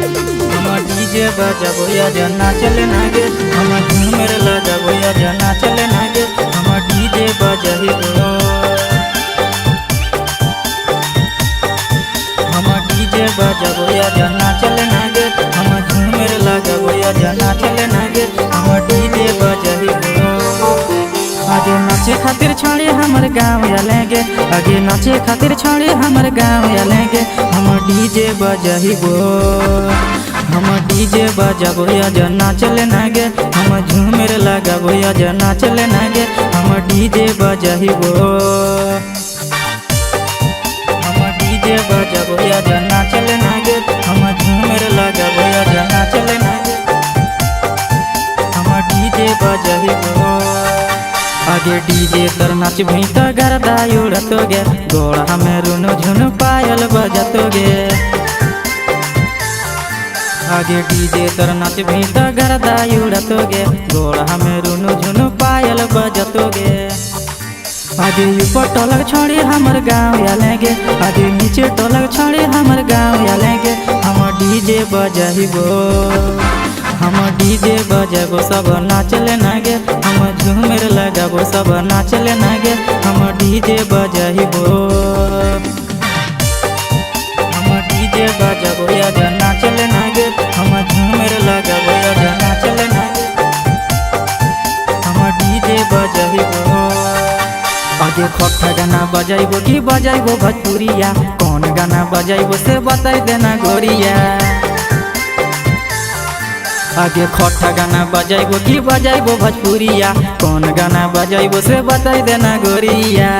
हम डीजे बजाबो या जना चले नागे हम झूमर लगाबो या जना चले नागे हम डीजे बजाइबो हम डीजे बजाबो या जना चले नागे हम झूमर लगाबो या जना चले नागे हम डीजे बजाइबो आगे नाचे खातिर छोड़े हमर गाँव आलेंगे आगे नाचे खातिर छोड़े हमर गाँव आलेंगे हम डीजे बजाइबो हम डीजे बजाबो या जना चले नागे हम झूमर लगाबो या जना चले नागे हम डीजे बजाइबो हम डीजे बजाबो या जना चले नागे हम झूमर लगाबो या जना चले नागे हम डीजे बजाइबो आगे डीजे तर नाच भीत गरदा उड़तोगे गोड़ हमें रुनु झुनु पायल बजतोगे आगे डीजे तर नाच भीत गरदा उड़तोगे गोड़ हमें रुनु झुनु पायल बजतोगे आगे ऊपर टोलक छोड़े हमर गाँव आलेंगे आगे नीचे टोलक छोड़े हमर गाँव आलेंगे हम डीजे बजाइबो हम डीजे बजाबो सब नाचले नागे हम झूमर लगाबो सब नाचले नागे हम डीजे बजाइबो हम डीजे बजाबो या जना चले नागे हम झूमर लगाबो या जना चले नागे हम डीजे बजाइबो आगे खट्टा गाना बजाइबो कि बजाइबो भोजपुरिया कौन गाना बजाइबो से बताई देना गोरिया आगे खट्टा गाना बजाइबो कि बजाइबो भोजपुरिया कौन गाना बजाइबो से बताई देना गोरिया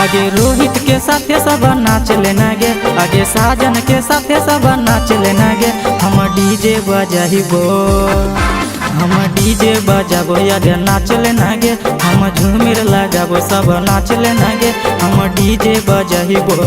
आगे रोहित के साथे सब नाच लेनागे आगे साजन के साथे सब नाच लेनागे हम डीजे बजाइबो हम डीजे बजाबो या नाच लेनागे हम झूमर लगाबो सब नाच लेनागे हम डीजे बजाइबो।